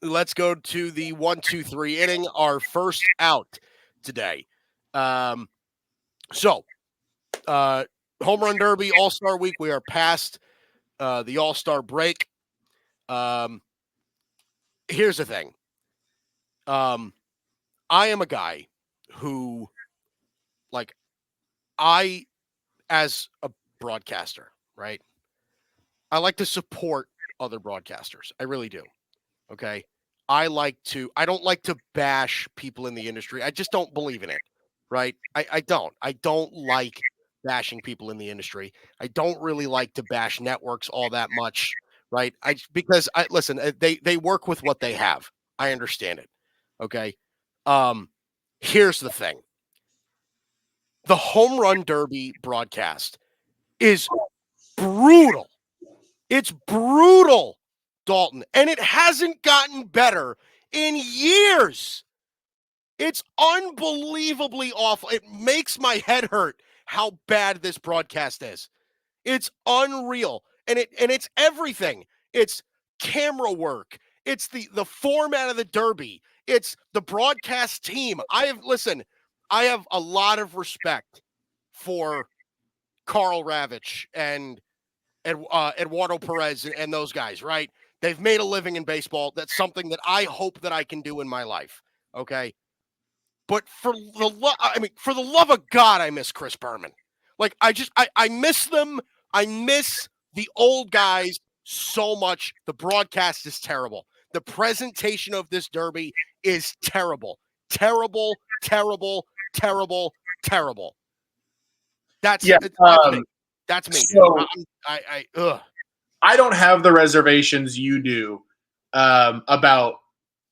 let's go to the 1-2-3 inning, our first out today. So, Home Run Derby, All-Star Week. We are past the All-Star break. Here's the thing. I am a guy who, as a broadcaster, right? I like to support other broadcasters. I really do. Okay. I don't like to bash people in the industry. I just don't believe in it. Right. I don't. I don't like bashing people in the industry. I don't really like to bash networks all that much. Right. Because listen, they work with what they have. I understand it. Okay. Here's the thing. The Home Run Derby broadcast is brutal. It's brutal, Dalton, and it hasn't gotten better in years. It's unbelievably awful. It makes my head hurt how bad this broadcast is. It's unreal. And it's everything. It's camera work. It's the format of the Derby. It's the broadcast team. I have a lot of respect for Carl Ravitch and Eduardo Perez and those guys, right? They've made a living in baseball. That's something that I hope that I can do in my life. Okay. But for the love of God, I miss Chris Berman. I miss them. I miss the old guys so much. The broadcast is terrible. The presentation of this Derby is terrible. Terrible, terrible, terrible, terrible. That's me. That's me. So I don't have the reservations you do about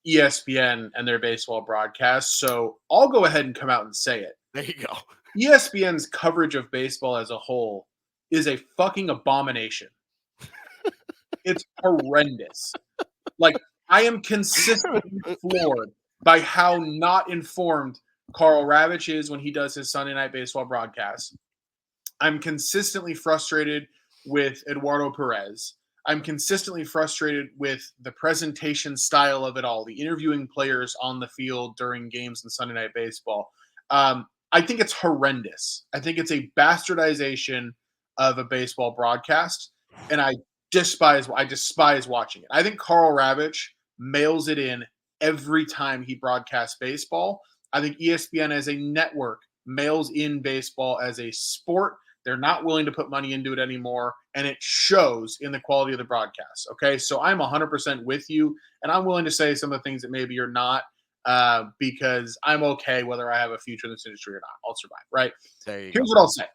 ESPN and their baseball broadcasts, so I'll go ahead and come out and say it. There you go. ESPN's coverage of baseball as a whole is a fucking abomination. It's horrendous. I am consistently floored by how not informed Carl Ravitch is when he does his Sunday Night Baseball broadcast. I'm consistently frustrated with Eduardo Perez. I'm consistently frustrated with the presentation style of it all, the interviewing players on the field during games in Sunday Night Baseball. I think it's horrendous. I think it's a bastardization of a baseball broadcast, and I despise watching it. I think Carl Ravitch mails it in every time he broadcasts baseball. I think ESPN as a network mails in baseball as a sport. They're not willing to put money into it anymore, and it shows in the quality of the broadcast. Okay, so I'm 100% with you, and I'm willing to say some of the things that maybe you're not, because I'm okay whether I have a future in this industry or not. I'll survive, right? Here's what I'll say.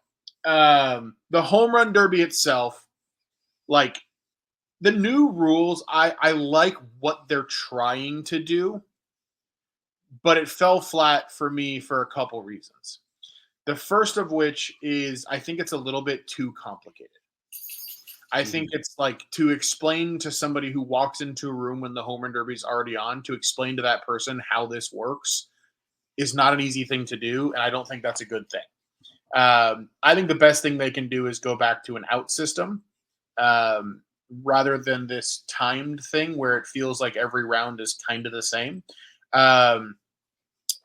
The Home Run Derby itself, the new rules, I like what they're trying to do, but it fell flat for me for a couple reasons. The first of which is I think it's a little bit too complicated. I think it's to explain to somebody who walks into a room when the Home Run Derby is already on, to explain to that person how this works is not an easy thing to do, and I don't think that's a good thing. I think the best thing they can do is go back to an out system rather than this timed thing where it feels like every round is kind of the same.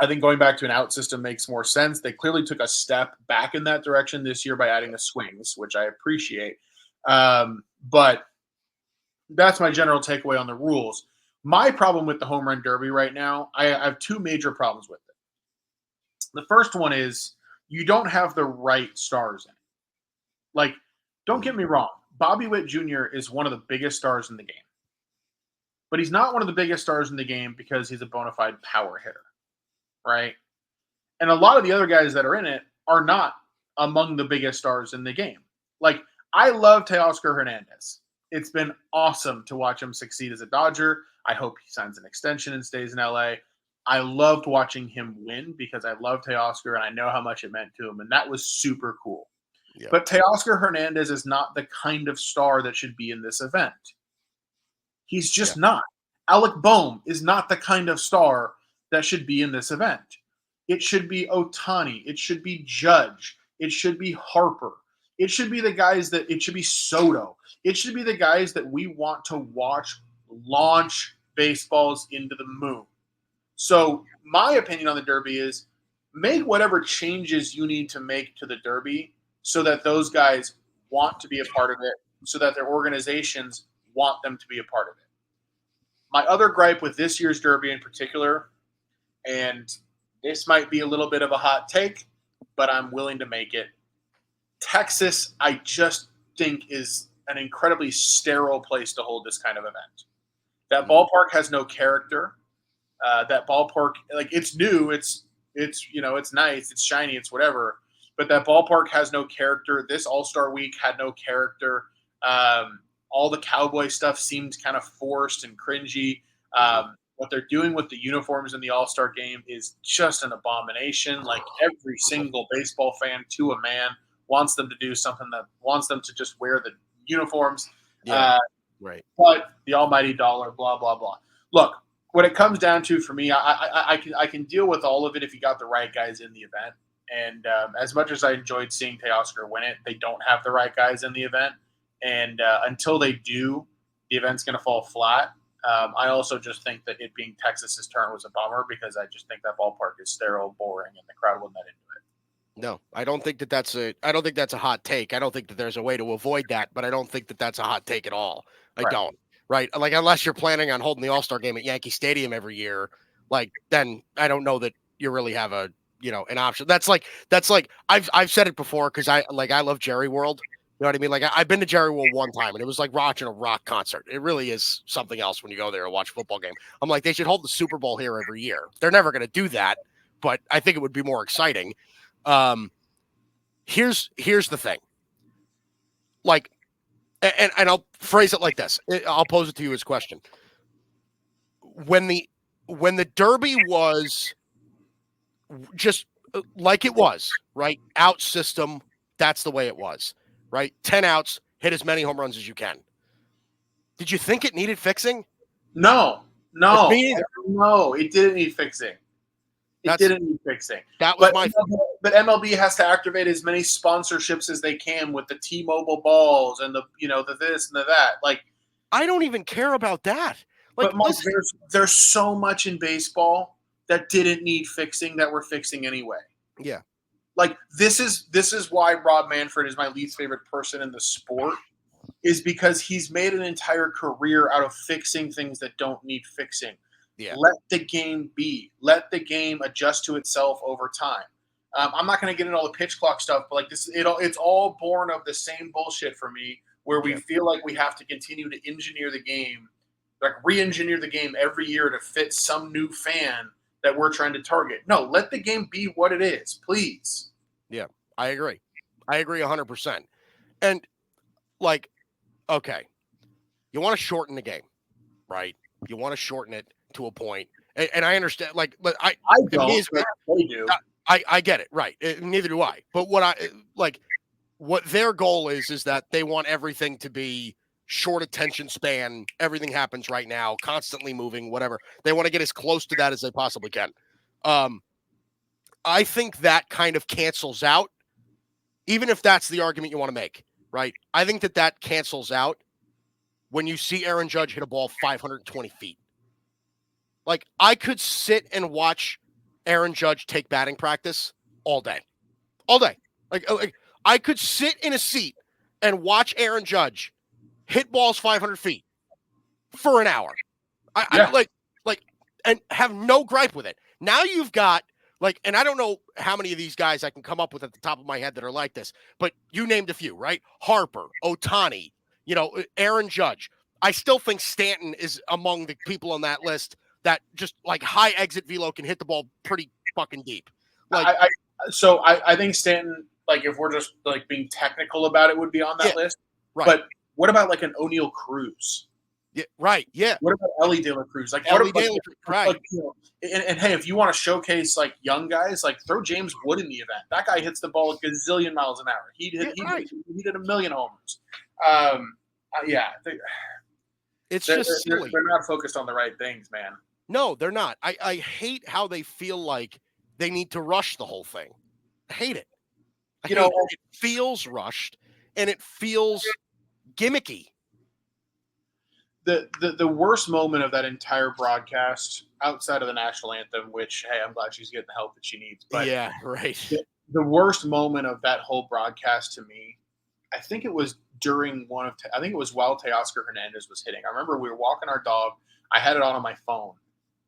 I think going back to an out system makes more sense. They clearly took a step back in that direction this year by adding the swings, which I appreciate. But that's my general takeaway on the rules. My problem with the Home Run Derby right now, I have two major problems with it. The first one is you don't have the right stars in it. Don't get me wrong. Bobby Witt Jr. is one of the biggest stars in the game. But he's not one of the biggest stars in the game because he's a bona fide power hitter. Right? And a lot of the other guys that are in it are not among the biggest stars in the game. I love Teoscar Hernandez. It's been awesome to watch him succeed as a Dodger. I hope he signs an extension and stays in LA. I loved watching him win because I love Teoscar and I know how much it meant to him, and that was super cool. Yeah. But Teoscar Hernandez is not the kind of star that should be in this event. He's just not. Alec Bohm is not the kind of star that should be in this event. It should be Ohtani. It should be Judge. It should be Harper. It should be it should be Soto. It should be the guys that we want to watch launch baseballs into the moon. So my opinion on the Derby is make whatever changes you need to make to the Derby so that those guys want to be a part of it, so that their organizations want them to be a part of it. My other gripe with this year's Derby in particular, and this might be a little bit of a hot take, but I'm willing to make it. Texas, I just think, is an incredibly sterile place to hold this kind of event. That ballpark has no character. That ballpark, like, it's new, it's it's nice, it's shiny, it's whatever, but that ballpark has no character. This All-Star Week had no character. All the Cowboy stuff seemed kind of forced and cringy. What they're doing with the uniforms in the All-Star game is just an abomination. Like, every single baseball fan to a man wants them to do something, that wants them to just wear the uniforms. Right. But the almighty dollar, blah, blah, blah. Look, what it comes down to for me, I can deal with all of it if you got the right guys in the event. And as much as I enjoyed seeing Teoscar win it, they don't have the right guys in the event. And until they do, the event's going to fall flat. I also just think that it being Texas's turn was a bummer, because I just think that ballpark is sterile, boring, and the crowd wasn't that into it. No, I don't think that's a hot take. I don't think that there's a way to avoid that, but I don't think that that's a hot take at all. I don't. Right? Like, unless you're planning on holding the All-Star game at Yankee Stadium every year, like, then I don't know that you really have an option. That's like I've said it before, because I love Jerry World. You know what I mean? Like, I've been to Jerry World one time, and it was like watching a rock concert. It really is something else when you go there and watch a football game. I'm like, they should hold the Super Bowl here every year. They're never going to do that, but I think it would be more exciting. Here's the thing. Like, and I'll phrase it like this. I'll pose it to you as a question. When the Derby was just like it was, right? Out system, that's the way it was, right? 10 outs, hit as many home runs as you can. Did you think it needed fixing? No, Me either. no, it didn't need fixing. It didn't need fixing. That was but MLB has to activate as many sponsorships as they can with the T-Mobile balls and the this and the that. Like, I don't even care about that. Like, but Mark, there's so much in baseball that didn't need fixing that we're fixing anyway. Yeah. Like, this is why Rob Manfred is my least favorite person in the sport, is because he's made an entire career out of fixing things that don't need fixing. Yeah. Let the game be. Let the game adjust to itself over time. I'm not going to get into all the pitch clock stuff, but like this, it's all born of the same bullshit for me, where we feel like we have to continue to engineer the game, like re-engineer the game every year to fit some new fan that we're trying to target. No, let the game be what it is, please. Yeah, I agree. I agree 100%. And, like, okay, you want to shorten the game, right? You want to shorten it to a point. And I understand, like, but I don't. They do. I get it, right? Neither do I. But what their goal is that they want everything to be short attention span. Everything happens right now, constantly moving, whatever. They want to get as close to that as they possibly can. I think that kind of cancels out, even if that's the argument you want to make, right? I think that cancels out when you see Aaron Judge hit a ball 520 feet. Like, I could sit and watch Aaron Judge take batting practice all day. Like I could sit in a seat and watch Aaron Judge hit balls 500 feet for an hour. I like, and have no gripe with it. Now you've got, like, and I don't know how many of these guys I can come up with at the top of my head that are like this, but you named a few, right? Harper, Ohtani, Aaron Judge. I still think Stanton is among the people on that list that just, like, high exit velo can hit the ball pretty fucking deep. Like, I think Stanton, like, if we're just, like, being technical about it, would be on that list. Right. But what about, like, an O'Neal Cruz? Yeah, right. Yeah. What about Ellie De La Cruz? Like, right. Like, and hey, if you want to showcase, like, young guys, like, throw James Wood in the event. That guy hits the ball a gazillion miles an hour. He did a million homers. It's just silly. They're not focused on the right things, man. No, they're not. I hate how they feel like they need to rush the whole thing. I hate it. It feels rushed and it feels gimmicky. the worst moment of that entire broadcast, outside of the national anthem, which, hey, I'm glad she's getting the help that she needs, but Yeah, right. the worst moment of that whole broadcast to me, I think it was during I think it was while Teoscar Hernandez was hitting. I remember we were walking our dog. I had it on my phone,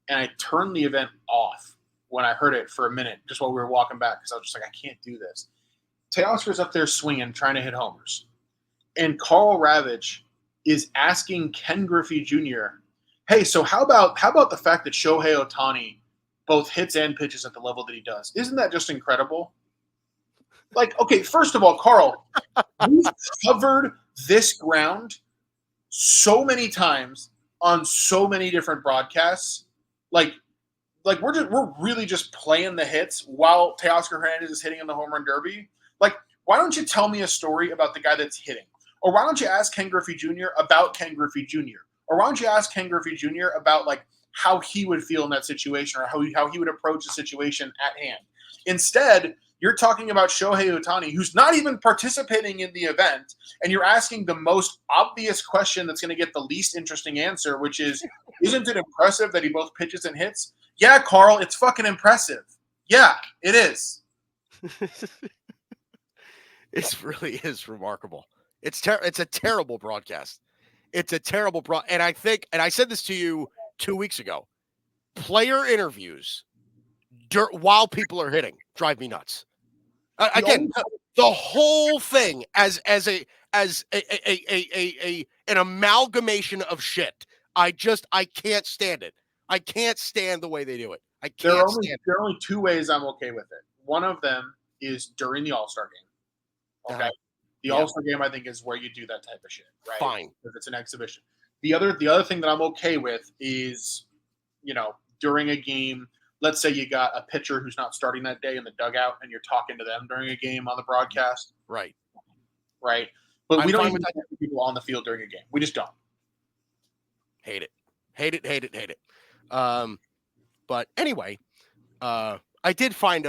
and I turned the event off when I heard it for a minute, just while we were walking back, because I was just like, I can't do this. Teoscar's up there swinging, trying to hit homers, and Carl Ravitch is asking Ken Griffey Jr., "Hey, so how about the fact that Shohei Ohtani both hits and pitches at the level that he does? Isn't that just incredible?" Like, okay, first of all, Carl, we've covered this ground so many times on so many different broadcasts. Like we're really just playing the hits while Teoscar Hernandez is hitting in the home run derby. Like, why don't you tell me a story about the guy that's hitting? Or why don't you ask Ken Griffey Jr. about Ken Griffey Jr.? Or why don't you ask Ken Griffey Jr. about like how he would feel in that situation, or how he would approach the situation at hand? Instead, you're talking about Shohei Ohtani, who's not even participating in the event, and you're asking the most obvious question that's going to get the least interesting answer, which is, isn't it impressive that he both pitches and hits? Yeah, Carl, it's fucking impressive. Yeah, it is. It really is remarkable. It's a terrible broadcast. It's a terrible and I think, and I said this to you 2 weeks ago, player interviews while people are hitting drive me nuts. Again, the whole thing as an amalgamation of shit. I can't stand it. I can't stand the way they do it. I can't stand it. There are only two ways I'm okay with it. One of them is during the All-Star game. Okay. The All-Star game, I think, is where you do that type of shit, right? Fine. Because it's an exhibition. The other thing that I'm okay with is, during a game, let's say you got a pitcher who's not starting that day in the dugout, and you're talking to them during a game on the broadcast. Right. Right. But we don't even have people on the field during a game. We just don't. Hate it. But anyway, I did find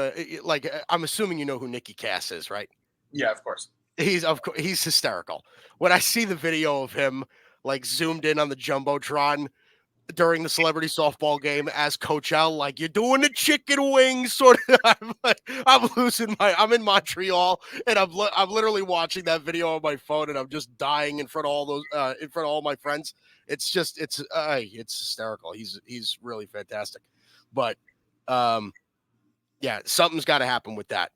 I'm assuming you know who Nicky Cass is, right? Yeah, of course. He's hysterical. When I see the video of him like zoomed in on the Jumbotron during the celebrity softball game as Coach L, like, you're doing the chicken wings, sort of. I'm in Montreal, and I'm literally watching that video on my phone, and I'm just dying in front of all my friends. It's hysterical. He's really fantastic. But yeah, something's got to happen with that.